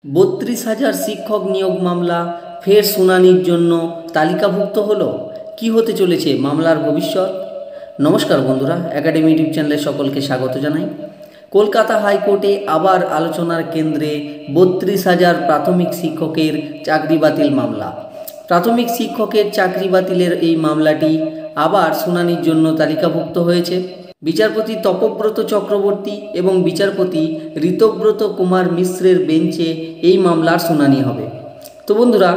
32,000 শিক্ষক নিয়োগ মামলা ফের শুনানির জন্য তালিকাভুক্ত হলো। কি হতে চলেছে মামলার ভবিষ্যৎ? নমস্কার বন্ধুরা, একাডেমি ইউটিউব চ্যানেলে সকলকে স্বাগত জানাই। কলকাতা হাইকোর্টে আবার আলোচনার কেন্দ্রে 32,000 প্রাথমিক শিক্ষকের চাকরি বাতিল মামলা। প্রাথমিক শিক্ষকের চাকরি বাতিলের এই মামলাটি আবার শুনানির জন্য তালিকাভুক্ত হয়েছে। বিচারপতি তপব্রত চক্রবর্তী এবং বিচারপতি ঋতব্রত কুমার মিশ্রের বেঞ্চে এই মামলার শুনানি হবে। তো বন্ধুরা,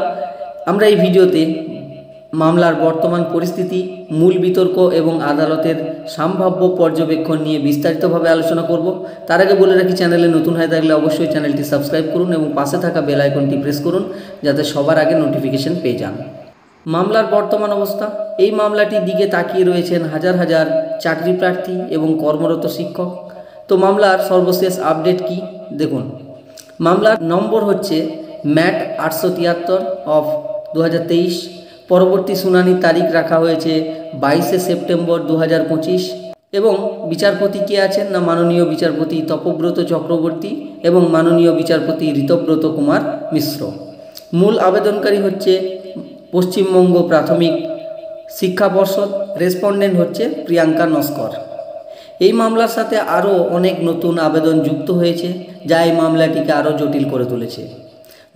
আমরা এই ভিডিওতে মামলার বর্তমান পরিস্থিতি, মূল বিতর্ক এবং আদালতের সম্ভাব্য পর্যবেক্ষণ নিয়ে বিস্তারিতভাবে আলোচনা করব। তার আগে বলে রাখি, চ্যানেলে নতুন হয়ে থাকলে অবশ্যই চ্যানেলটি সাবস্ক্রাইব করুন এবং পাশে থাকা বেল আইকনটি প্রেস করুন, যাতে সবার আগে নোটিফিকেশন পেয়ে যান। মামলার বর্তমান অবস্থা। এই মামলাটির দিকে তাকিয়ে রয়েছেন হাজার হাজার চাকরি প্রার্থী এবং কর্মরত শিক্ষক। তো মামলার সর্বশেষ আপডেট কি দেখুন। মামলার নম্বর হচ্ছে ম্যাট 873 অফ 2023। পরবর্তী শুনানির তারিখ রাখা হয়েছে 22শে সেপ্টেম্বর 2025। এবং বিচারপতি কে আছেন না মাননীয় বিচারপতি তপব্রত চক্রবর্তী এবং মাননীয় বিচারপতি ঋতব্রত কুমার মিশ্র। মূল আবেদনকারী হচ্ছে পশ্চিমবঙ্গ প্রাথমিক শিক্ষা পর্ষদ। রেসপন্ডেন্ট হচ্ছে প্রিয়াঙ্কা নস্কর। এই মামলার সাথে আরও অনেক নতুন আবেদন যুক্ত হয়েছে, যা এই মামলাটিকে আরও জটিল করে তুলেছে।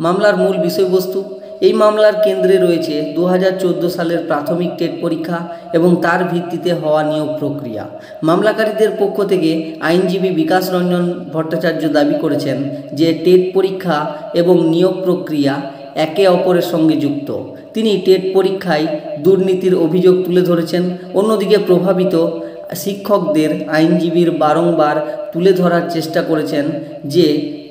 মামলার মূল বিষয়বস্তু। এই মামলার কেন্দ্রে রয়েছে 2014 সালের প্রাথমিক টেট পরীক্ষা এবং তার ভিত্তিতে হওয়া নিয়োগ প্রক্রিয়া। মামলাকারীদের পক্ষ থেকে আইনজীবী বিকাশ রঞ্জন ভট্টাচার্য দাবি করেছেন যে টেট পরীক্ষা এবং নিয়োগ প্রক্রিয়া একে অপরের সঙ্গে যুক্ত। তিনি টেট পরীক্ষায় দুর্নীতির অভিযোগ তুলে ধরেছেন। অন্যদিকে প্রভাবিত শিক্ষকদের আইনজীবীর বারংবার তুলে ধরার চেষ্টা করেছেন যে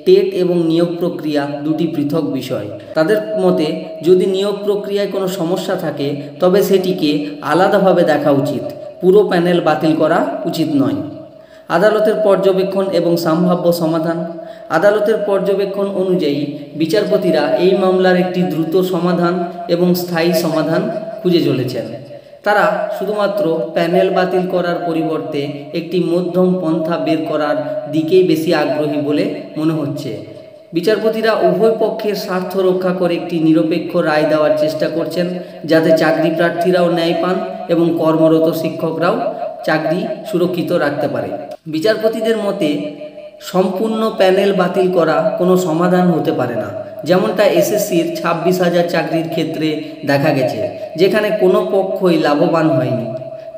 টেট এবং নিয়োগ প্রক্রিয়া দুটি পৃথক বিষয়। তাদের মতে যদি নিয়োগ প্রক্রিয়ায় কোনো সমস্যা থাকে তবে সেটিকে আলাদাভাবে দেখা উচিত, পুরো প্যানেল বাতিল করা উচিত নয়। আদালতের পর্যবেক্ষণ এবং সম্ভাব্য সমাধান। আদালতের পর্যবেক্ষণ অনুযায়ী বিচারপতিরা এই মামলার একটি দ্রুত সমাধান এবং স্থায়ী সমাধান খুঁজে চলেছেন। তারা শুধুমাত্র প্যানেল বাতিল করার পরিবর্তে একটি মধ্যম পন্থা বের করার দিকেই বেশি আগ্রহী বলে মনে হচ্ছে। বিচারপতিরা উভয় পক্ষের স্বার্থ রক্ষা করে একটি নিরপেক্ষ রায় দেওয়ার চেষ্টা করছেন, যাতে চাকরি প্রার্থীরাও ন্যায় পান এবং কর্মরত শিক্ষকরাও চাকরি সুরক্ষিত রাখতে পারে। বিচারপতিদের মতে সম্পূর্ণ প্যানেল বাতিল করা কোনো সমাধান হতে পারে না, যেমনটা এসএসসির 26,000 চাকরির ক্ষেত্রে দেখা গেছে, যেখানে কোনো পক্ষই লাভবান হয়নি।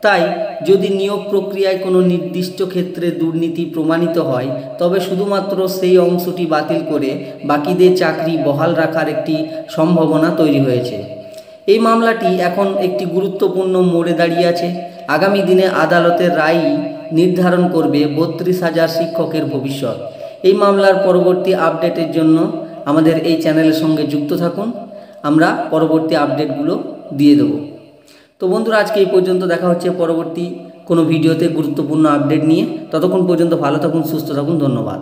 তাই যদি নিয়োগ প্রক্রিয়ায় কোনো নির্দিষ্ট ক্ষেত্রে দুর্নীতি প্রমাণিত হয় তবে শুধুমাত্র সেই অংশটি বাতিল করে বাকিদের চাকরি বহাল রাখার একটি সম্ভাবনা তৈরি হয়েছে। এই মামলাটি এখন একটি গুরুত্বপূর্ণ মোড়ে দাঁড়িয়ে আছে। আগামী দিনে আদালতের রায়ই নির্ধারণ করবে 32,000 শিক্ষকের ভবিষ্যৎ। এই মামলার পরবর্তী আপডেটের জন্য আমাদের এই চ্যানেলের সঙ্গে যুক্ত থাকুন, আমরা পরবর্তী আপডেটগুলো দিয়ে দেব। তো বন্ধুরা, আজকে এই পর্যন্ত। দেখা হচ্ছে পরবর্তী কোনো ভিডিওতে গুরুত্বপূর্ণ আপডেট নিয়ে। ততক্ষণ পর্যন্ত ভালো থাকুন, সুস্থ থাকুন। ধন্যবাদ।